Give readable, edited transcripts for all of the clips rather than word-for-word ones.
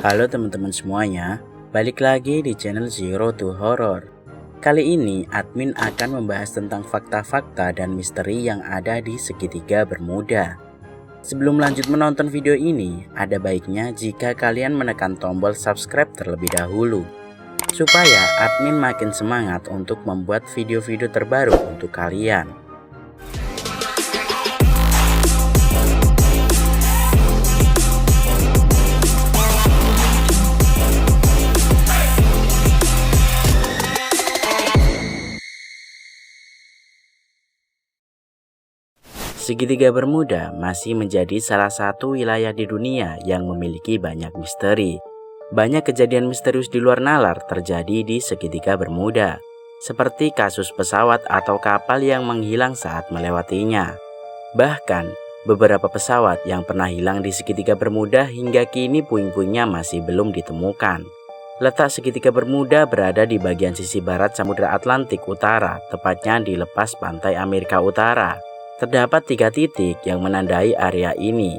Halo teman-teman semuanya, balik lagi di channel Zero to Horror. Kali ini admin akan membahas tentang fakta-fakta dan misteri yang ada di segitiga Bermuda. Sebelum lanjut menonton video ini, ada baiknya jika kalian menekan tombol subscribe terlebih dahulu, supaya admin makin semangat untuk membuat video-video terbaru untuk kalian. Segitiga Bermuda masih menjadi salah satu wilayah di dunia yang memiliki banyak misteri. Banyak kejadian misterius di luar nalar terjadi di segitiga Bermuda, seperti kasus pesawat atau kapal yang menghilang saat melewatinya. Bahkan, beberapa pesawat yang pernah hilang di segitiga Bermuda hingga kini puing-puingnya masih belum ditemukan. Letak segitiga Bermuda berada di bagian sisi barat Samudra Atlantik Utara, tepatnya di lepas pantai Amerika Utara. Terdapat 3 titik yang menandai area ini,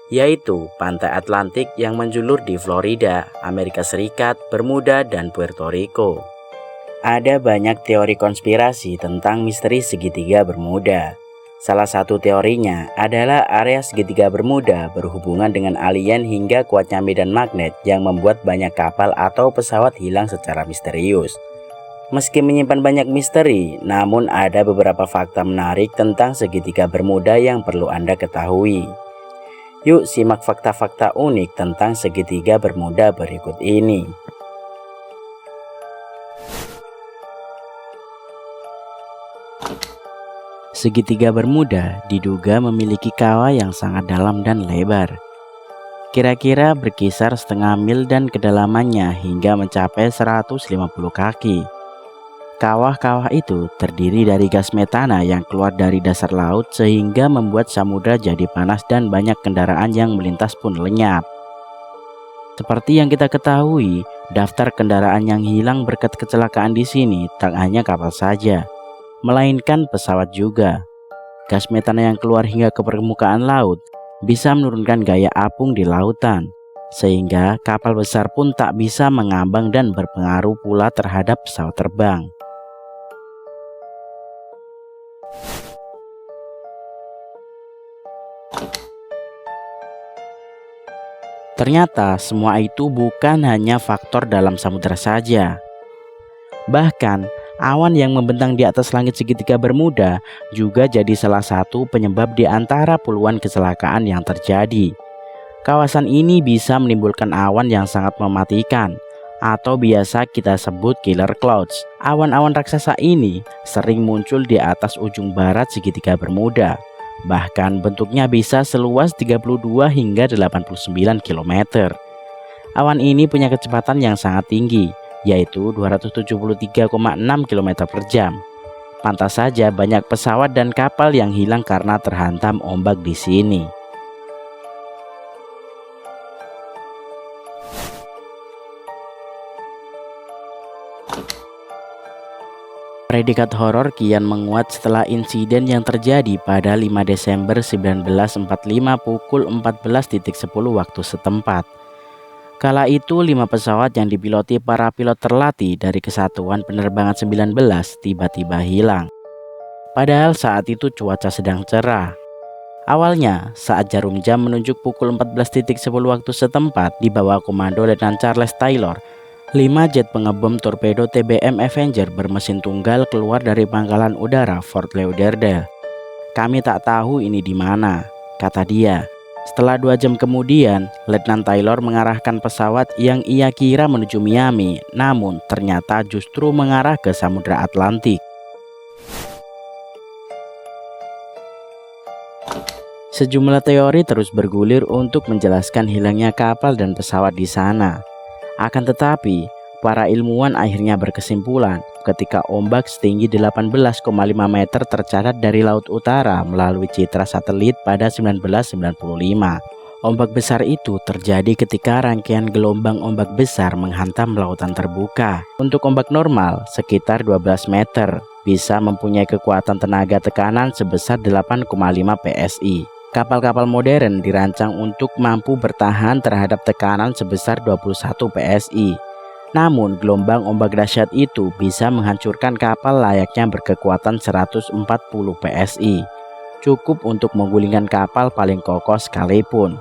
yaitu pantai Atlantik yang menjulur di Florida, Amerika Serikat, Bermuda, dan Puerto Rico. Ada banyak teori konspirasi tentang misteri segitiga Bermuda. Salah satu teorinya adalah area segitiga Bermuda berhubungan dengan alien hingga kuatnya medan magnet yang membuat banyak kapal atau pesawat hilang secara misterius. Meski menyimpan banyak misteri, namun ada beberapa fakta menarik tentang segitiga Bermuda yang perlu Anda ketahui. Yuk simak fakta-fakta unik tentang segitiga Bermuda berikut ini. Segitiga Bermuda diduga memiliki kawah yang sangat dalam dan lebar. Kira-kira berkisar setengah mil dan kedalamannya hingga mencapai 150 kaki. Kawah-kawah itu terdiri dari gas metana yang keluar dari dasar laut sehingga membuat samudra jadi panas dan banyak kendaraan yang melintas pun lenyap. Seperti yang kita ketahui, daftar kendaraan yang hilang berkat kecelakaan di sini tak hanya kapal saja, melainkan pesawat juga. Gas metana yang keluar hingga ke permukaan laut bisa menurunkan gaya apung di lautan, sehingga kapal besar pun tak bisa mengambang dan berpengaruh pula terhadap pesawat terbang. Ternyata semua itu bukan hanya faktor dalam samudera saja. Bahkan, awan yang membentang di atas langit segitiga Bermuda juga jadi salah satu penyebab di antara puluhan kecelakaan yang terjadi. Kawasan ini bisa menimbulkan awan yang sangat mematikan, atau biasa kita sebut killer clouds. Awan-awan raksasa ini sering muncul di atas ujung barat segitiga Bermuda. Bahkan bentuknya bisa seluas 32 hingga 89 km. Awan ini punya kecepatan yang sangat tinggi, yaitu 273,6 km per jam. Pantas saja banyak pesawat dan kapal yang hilang karena terhantam ombak di sini. Predikat horor kian menguat setelah insiden yang terjadi pada 5 Desember 1945 pukul 14.10 waktu setempat. Kala itu 5 pesawat yang dipiloti para pilot terlatih dari Kesatuan Penerbangan 19 tiba-tiba hilang. Padahal saat itu cuaca sedang cerah. Awalnya saat jarum jam menunjuk pukul 14.10 waktu setempat di bawah komando Letnan Charles Taylor, 5 jet pengebom torpedo TBM Avenger bermesin tunggal keluar dari pangkalan udara Fort Lauderdale. "Kami tak tahu ini di mana," kata dia. Setelah 2 jam kemudian, Letnan Taylor mengarahkan pesawat yang ia kira menuju Miami, namun ternyata justru mengarah ke Samudra Atlantik. Sejumlah teori terus bergulir untuk menjelaskan hilangnya kapal dan pesawat di sana. Akan tetapi, para ilmuwan akhirnya berkesimpulan ketika ombak setinggi 18,5 meter tercatat dari Laut Utara melalui citra satelit pada 1995. Ombak besar itu terjadi ketika rangkaian gelombang ombak besar menghantam lautan terbuka. Untuk ombak normal sekitar 12 meter, bisa mempunyai kekuatan tenaga tekanan sebesar 8,5 PSI. Kapal-kapal modern dirancang untuk mampu bertahan terhadap tekanan sebesar 21 psi. Namun, gelombang ombak dahsyat itu bisa menghancurkan kapal layaknya berkekuatan 140 psi. Cukup untuk menggulingkan kapal paling kokoh sekalipun.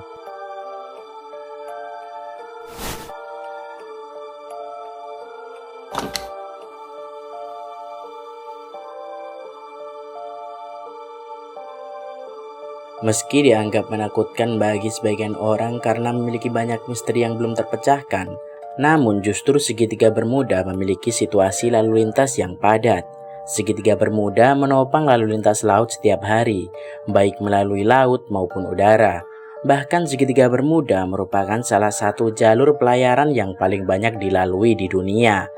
Meski dianggap menakutkan bagi sebagian orang karena memiliki banyak misteri yang belum terpecahkan, namun justru segitiga Bermuda memiliki situasi lalu lintas yang padat. Segitiga Bermuda menopang lalu lintas laut setiap hari, baik melalui laut maupun udara. Bahkan segitiga Bermuda merupakan salah satu jalur pelayaran yang paling banyak dilalui di dunia.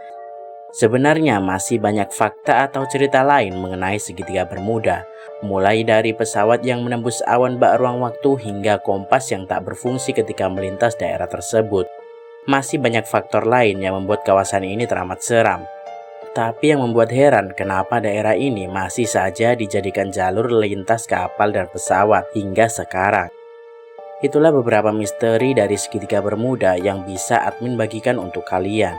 Sebenarnya masih banyak fakta atau cerita lain mengenai segitiga Bermuda, mulai dari pesawat yang menembus awan bak ruang waktu hingga kompas yang tak berfungsi ketika melintas daerah tersebut. Masih banyak faktor lain yang membuat kawasan ini teramat seram. Tapi yang membuat heran kenapa daerah ini masih saja dijadikan jalur lintas kapal dan pesawat hingga sekarang. Itulah beberapa misteri dari segitiga Bermuda yang bisa admin bagikan untuk kalian.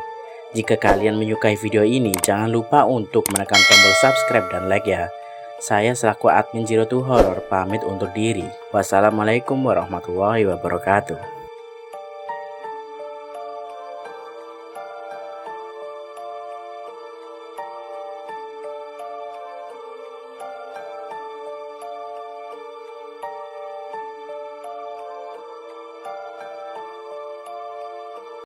Jika kalian menyukai video ini, jangan lupa untuk menekan tombol subscribe dan like ya. Saya selaku admin Zero to Horror pamit undur diri. Wassalamualaikum warahmatullahi wabarakatuh.